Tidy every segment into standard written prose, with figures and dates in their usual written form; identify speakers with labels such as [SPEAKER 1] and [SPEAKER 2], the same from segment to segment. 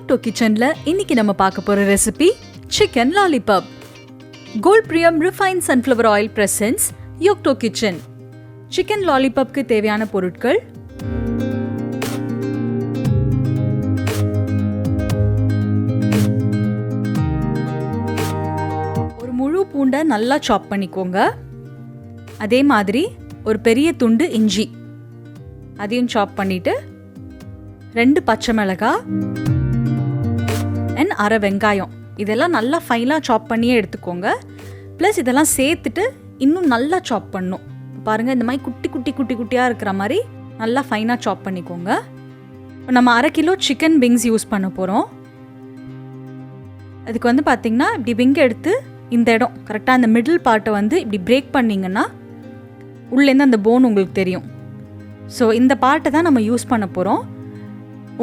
[SPEAKER 1] யோக்டோ கிச்சன்ல இன்னைக்கு நம்ம பார்க்க போற recipe chicken lollipop. Gold premium refine sunflower oil presents யோக்டோ கிச்சன். சிக்கன் லாலிபாப்க்கு தேவையான பொருட்கள்: ஒரு முழு பூண்டை நல்லா சாப் பண்ணிக்கோங்க. அதே மாதிரி ஒரு பெரிய துண்டு இஞ்சி அதையும் சாப் பண்ணிட்டு 2 பச்சை மிளகாய் அண்ட் அரை வெங்காயம் இதெல்லாம் நல்லா ஃபைனாக சாப் பண்ணியே எடுத்துக்கோங்க. ப்ளஸ் இதெல்லாம் சேர்த்துட்டு இன்னும் நல்லா சாப் பண்ணணும். பாருங்கள், இந்த மாதிரி குட்டி குட்டி குட்டி குட்டியாக இருக்கிற மாதிரி நல்லா ஃபைனாக சாப் பண்ணிக்கோங்க. இப்போ நம்ம 1/2 கிலோ சிக்கன் விங்ஸ் யூஸ் பண்ண போகிறோம். அதுக்கு வந்து பார்த்திங்கன்னா இப்படி விங் எடுத்து இந்த இடம் கரெக்டாக அந்த மிடில் பார்ட்டை வந்து இப்படி பிரேக் பண்ணிங்கன்னா உள்ளேருந்து அந்த போன் உங்களுக்கு தெரியும். ஸோ இந்த பார்ட்டை தான் நம்ம யூஸ் பண்ண போகிறோம்.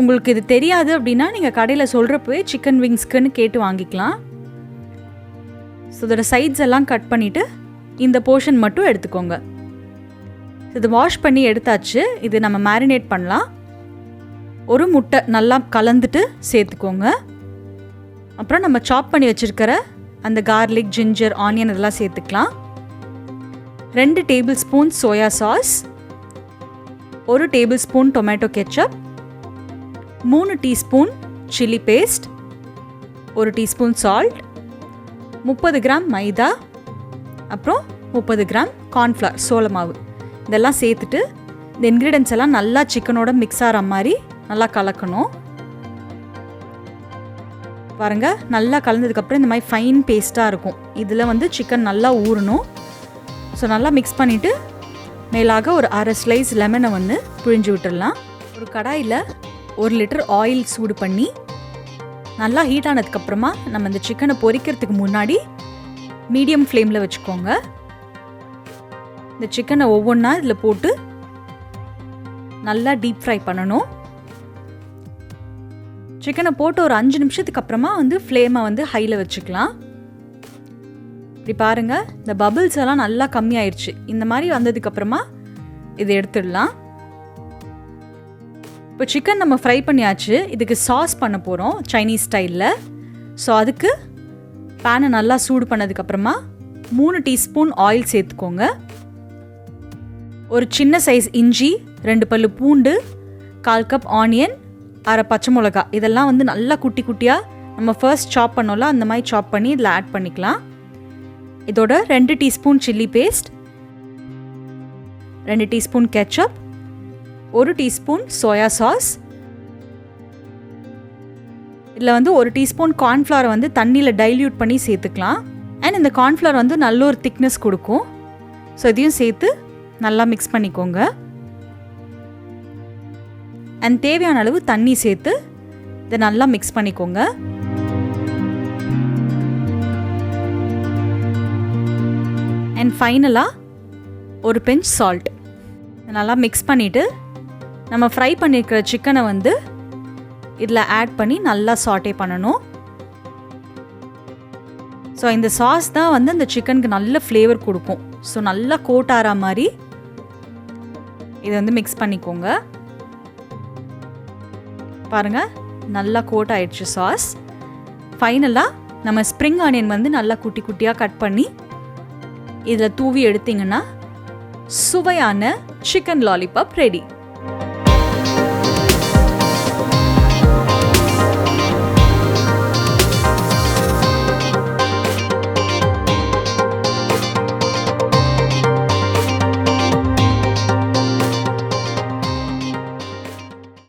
[SPEAKER 1] உங்களுக்கு இது தெரியாது அப்படின்னா நீங்கள் கடையில் சொல்கிறப்பவே சிக்கன் விங்ஸ்க்குன்னு கேட்டு வாங்கிக்கலாம். ஸோ இதோட சைட்ஸ் எல்லாம் கட் பண்ணிவிட்டு இந்த போர்ஷன் மட்டும் எடுத்துக்கோங்க. இது வாஷ் பண்ணி எடுத்தாச்சு. இது நம்ம மேரினேட் பண்ணலாம். ஒரு முட்டை நல்லா கலந்துட்டு சேர்த்துக்கோங்க. அப்புறம் நம்ம சாப் பண்ணி வச்சுருக்கிற அந்த கார்லிக், ஜிஞ்சர், ஆனியன் இதெல்லாம் சேர்த்துக்கலாம். 2 tablespoon soya sauce, 1 tablespoon tomato ketchup, 3 teaspoon chilli paste, 1 teaspoon salt, 30 gram maida, அப்புறம் 30 கிராம் கார்ன்ஃப்ளவர் சோள மாவு இதெல்லாம் சேர்த்துட்டு இந்த இன்க்ரீடியன்ஸ் எல்லாம் நல்லா சிக்கனோட மிக்ஸ் ஆகிற மாதிரி நல்லா கலக்கணும். பாருங்கள், நல்லா கலந்ததுக்கப்புறம் இந்த மாதிரி ஃபைன் பேஸ்ட்டாக இருக்கும். இதில் வந்து சிக்கன் நல்லா ஊறணும். ஸோ நல்லா மிக்ஸ் பண்ணிவிட்டு மேலாக ஒரு 1/2 ஸ்லைஸ் லெமனை வந்து பிழிஞ்சு விட்டுடலாம். ஒரு கடாயில் 1 லிட்டர் ஆயில் சூடு பண்ணி நல்லா ஹீட் ஆனதுக்கப்புறமா நம்ம இந்த சிக்கனை பொரிக்கிறதுக்கு முன்னாடி மீடியம் ஃப்ளேமில் வச்சுக்கோங்க. இந்த சிக்கனை ஒவ்வொன்றா இதில் போட்டு நல்லா டீப் ஃப்ரை பண்ணணும். சிக்கனை போட்டு ஒரு 5 நிமிஷத்துக்கு அப்புறமா வந்து ஃப்ளேமை வந்து ஹையில் வச்சுக்கலாம். இப்படி பாருங்கள், இந்த பபிள்ஸ் எல்லாம் நல்லா கம்மியாயிருச்சு. இந்த மாதிரி வந்ததுக்கப்புறமா இதை எடுத்துடலாம். இப்போ சிக்கன் நம்ம ஃப்ரை பண்ணியாச்சு. இதுக்கு சாஸ் பண்ண போகிறோம் சைனீஸ் ஸ்டைலில். ஸோ அதுக்கு பேனை நல்லா சூடு பண்ணதுக்கப்புறமா 3 டீஸ்பூன் ஆயில் சேர்த்துக்கோங்க. ஒரு சின்ன சைஸ் இஞ்சி, 2 பல்லு பூண்டு, 1/4 கப் ஆனியன், அரை பச்சை மிளகா இதெல்லாம் வந்து நல்லா குட்டி குட்டியாக நம்ம ஃபர்ஸ்ட் சாப் பண்ணோம்ல அந்த மாதிரி சாப் பண்ணி இதில் ஆட் பண்ணிக்கலாம். இதோட 2 teaspoon chilli paste, 2 teaspoon ketchup, 1 teaspoon soya sauce, இதில் வந்து 1 டீஸ்பூன் கார்ன்ஃப்ளவர் வந்து தண்ணியில் டைல்யூட் பண்ணி சேர்த்துக்கலாம். அண்ட் இந்த கார்ன்ஃப்ளவர் வந்து நல்ல ஒரு திக்னஸ் கொடுக்கும். ஸோ இதையும் சேர்த்து நல்லா மிக்ஸ் பண்ணிக்கோங்க. அண்ட் தேவையான அளவு தண்ணி சேர்த்து இதை நல்லா மிக்ஸ் பண்ணிக்கோங்க. அண்ட் ஃபைனலாக ஒரு பிஞ்ச் சால்ட் நல்லா மிக்ஸ் பண்ணிவிட்டு நம்ம ஃப்ரை பண்ணியிருக்கிற சிக்கனை வந்து இதில் ஆட் பண்ணி நல்லா சாட்டே பண்ணணும். ஸோ இந்த சாஸ் தான் வந்து அந்த சிக்கனுக்கு நல்ல ஃப்ளேவர் கொடுக்கும். ஸோ நல்லா கோட் ஆகிற மாதிரி இதை வந்து மிக்ஸ் பண்ணிக்கோங்க. பாருங்கள், நல்லா கோட் ஆயிடுச்சு சாஸ். ஃபைனலாக நம்ம ஸ்ப்ரிங் ஆனியன் வந்து நல்லா குட்டி குட்டியாக கட் பண்ணி இதில் தூவி எடுத்திங்கன்னா சுவையான சிக்கன் லாலிபாப் ரெடி.